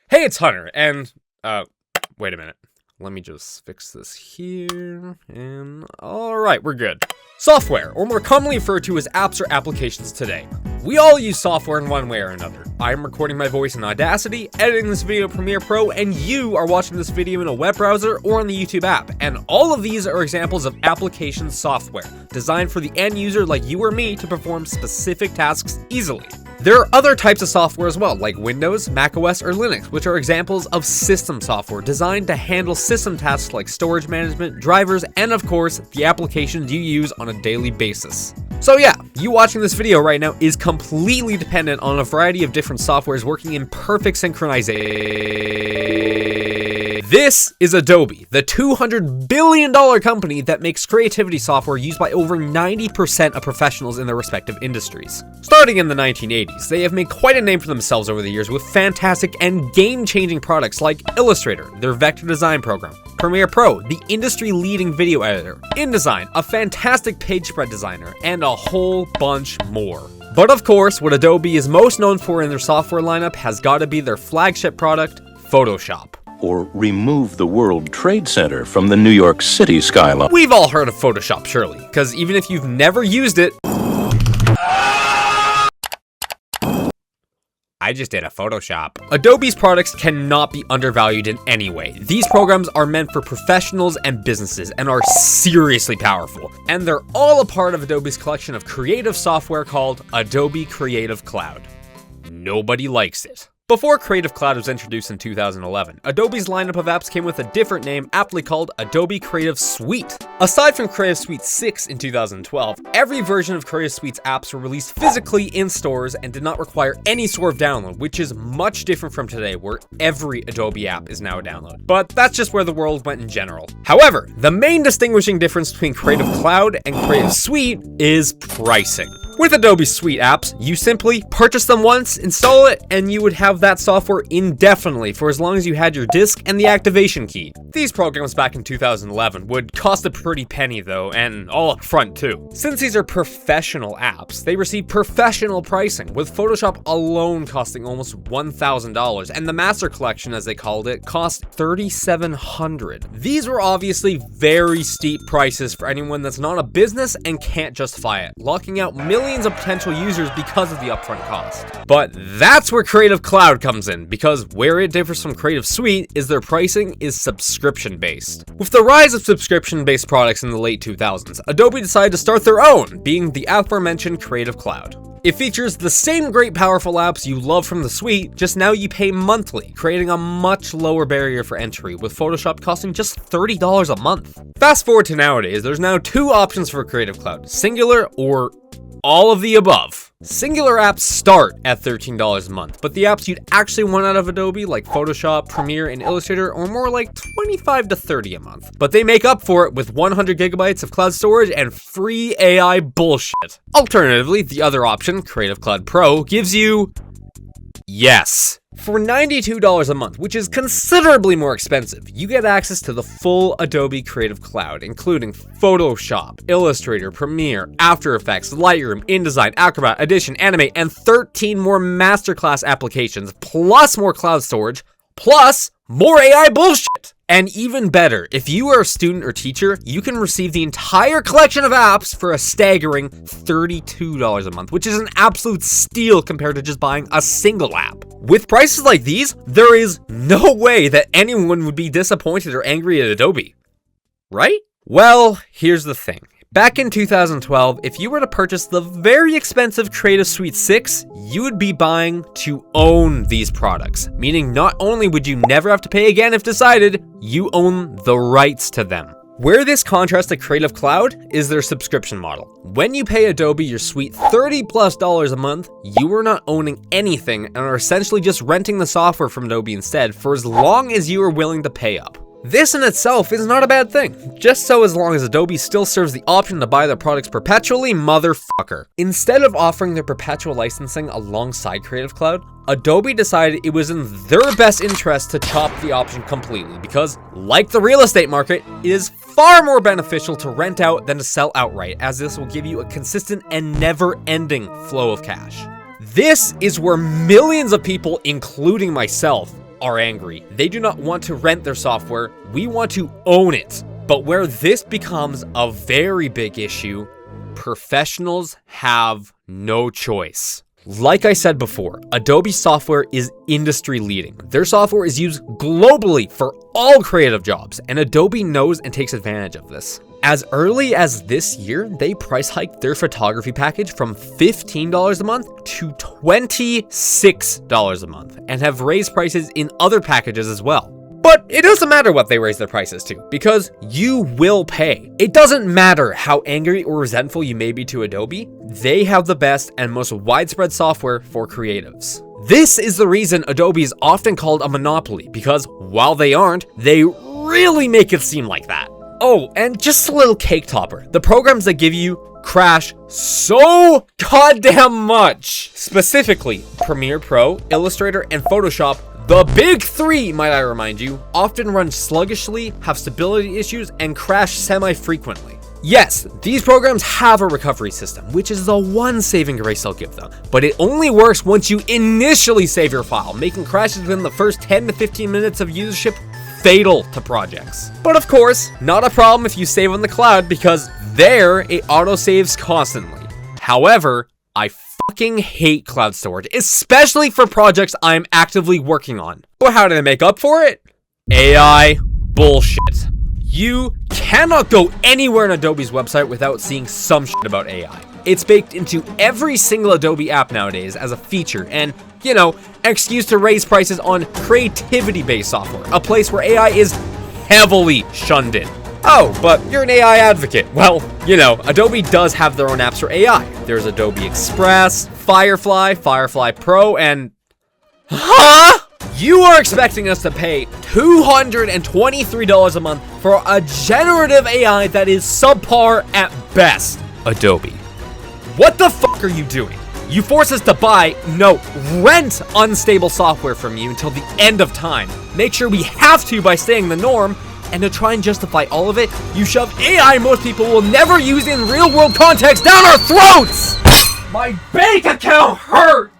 Hey, it's Hunter, and, wait a minute. Let me just fix this here, and alright, we're good. Software, or more commonly referred to as apps or applications today. We all use software in one way or another. I'm recording my voice in Audacity, editing this video in Premiere Pro, and you are watching this video in a web browser or on the YouTube app. And all of these are examples of application software, designed for the end user like you or me to perform specific tasks easily. There are other types of software as well, like Windows, macOS, or Linux, which are examples of system software designed to handle system tasks like storage management, drivers, and of course, the applications you use on a daily basis. So yeah, you watching this video right now is completely dependent on a variety of different softwares working in perfect synchronization. This is Adobe, the $200 billion company that makes creativity software used by over 90% of professionals in their respective industries. Starting in the 1980s, they have made quite a name for themselves over the years with fantastic and game-changing products like Illustrator, their vector design program, Premiere Pro, the industry-leading video editor, InDesign, a fantastic page spread designer, and a whole bunch more. But of course, what Adobe is most known for in their software lineup has got to be their flagship product, Photoshop. Or remove the World Trade Center from the New York City skyline. We've all heard of Photoshop, surely, because even if you've never used it, I just did a Photoshop. Adobe's products cannot be undervalued in any way. These programs are meant for professionals and businesses and are seriously powerful. And they're all a part of Adobe's collection of creative software called Adobe Creative Cloud. Nobody likes it. Before Creative Cloud was introduced in 2011, Adobe's lineup of apps came with a different name, aptly called Adobe Creative Suite. Aside from Creative Suite 6 in 2012, every version of Creative Suite's apps were released physically in stores and did not require any sort of download, which is much different from today, where every Adobe app is now a download. But that's just where the world went in general. However, the main distinguishing difference between Creative Cloud and Creative Suite is pricing. With Adobe Suite apps, you simply purchase them once, install it, and you would have that software indefinitely for as long as you had your disk and the activation key. These programs back in 2011 would cost a pretty penny though, and all up front too. Since these are professional apps, they receive professional pricing, with Photoshop alone costing almost $1,000, and the Master Collection, as they called it, cost $3,700. These were obviously very steep prices for anyone that's not a business and can't justify it, locking out millions of potential users because of the upfront cost. But that's where Creative Cloud comes in, because where it differs from Creative Suite is their pricing is subscription-based. With the rise of subscription-based products in the late 2000s, Adobe decided to start their own, being the aforementioned Creative Cloud. It features the same great powerful apps you love from the suite, just now you pay monthly, creating a much lower barrier for entry, with Photoshop costing just $30 a month. Fast forward to nowadays, there's now two options for Creative Cloud, Singular or all of the above. Singular apps start at $13 a month, but the apps you'd actually want out of Adobe, like Photoshop, Premiere, and Illustrator, are more like $25 to $30 a month. But they make up for it with 100 gigabytes of cloud storage and free AI bullshit. Alternatively, the other option, Creative Cloud Pro, gives you yes. For $92 a month, which is considerably more expensive, you get access to the full Adobe Creative Cloud, including Photoshop, Illustrator, Premiere, After Effects, Lightroom, InDesign, Acrobat, Audition, Animate, and 13 more masterclass applications, plus more cloud storage, plus more AI bullshit. And even better, if you are a student or teacher, you can receive the entire collection of apps for a staggering $32 a month, which is an absolute steal compared to just buying a single app. With prices like these, there is no way that anyone would be disappointed or angry at Adobe. Right? Well, here's the thing. Back in 2012, if you were to purchase the very expensive Creative Suite 6, you would be buying to own these products, meaning not only would you never have to pay again if decided, you own the rights to them. Where this contrasts to Creative Cloud is their subscription model. When you pay Adobe your suite $30+ a month, you are not owning anything and are essentially just renting the software from Adobe instead for as long as you are willing to pay up. This in itself is not a bad thing, just so as long as Adobe still serves the option to buy their products perpetually, motherfucker. Instead of offering their perpetual licensing alongside Creative Cloud, Adobe decided it was in their best interest to chop the option completely because, like the real estate market, it is far more beneficial to rent out than to sell outright, as this will give you a consistent and never-ending flow of cash. This is where millions of people, including myself, are angry. They do not want to rent their software. We want to own it. But where this becomes a very big issue, professionals have no choice. Like I said before, Adobe software is industry leading. Their software is used globally for all creative jobs, and Adobe knows and takes advantage of this. As early as this year, they price hiked their photography package from $15 a month to $26 a month, and have raised prices in other packages as well. But it doesn't matter what they raise their prices to, because you will pay. It doesn't matter how angry or resentful you may be to Adobe, they have the best and most widespread software for creatives. This is the reason Adobe is often called a monopoly, because while they aren't, they really make it seem like that. Oh, and just a little cake topper. The programs that give you crash so goddamn much. Specifically, Premiere Pro, Illustrator, and Photoshop, the big three, might I remind you, often run sluggishly, have stability issues, and crash semi-frequently. Yes, these programs have a recovery system, which is the one saving grace I'll give them, but it only works once you initially save your file, making crashes within the first 10 to 15 minutes of usership fatal to projects. But of course, not a problem if you save on the cloud, because there it auto-saves constantly. However, I fucking hate cloud storage, especially for projects I'm actively working on. But how do they make up for it? AI bullshit. You cannot go anywhere on Adobe's website without seeing some shit about AI. It's baked into every single Adobe app nowadays as a feature, and, you know, an excuse to raise prices on creativity-based software, a place where AI is heavily shunned in. Oh, but you're an AI advocate. Well, you know, Adobe does have their own apps for AI. There's Adobe Express, Firefly, Firefly Pro, and... Huh? You are expecting us to pay $223 a month for a generative AI that is subpar at best. Adobe, what the fuck are you doing? You force us to buy, no, rent unstable software from you until the end of time. Make sure we have to by staying the norm, and to try and justify all of it, you shove AI most people will never use in real-world context down our throats! My bank account hurts!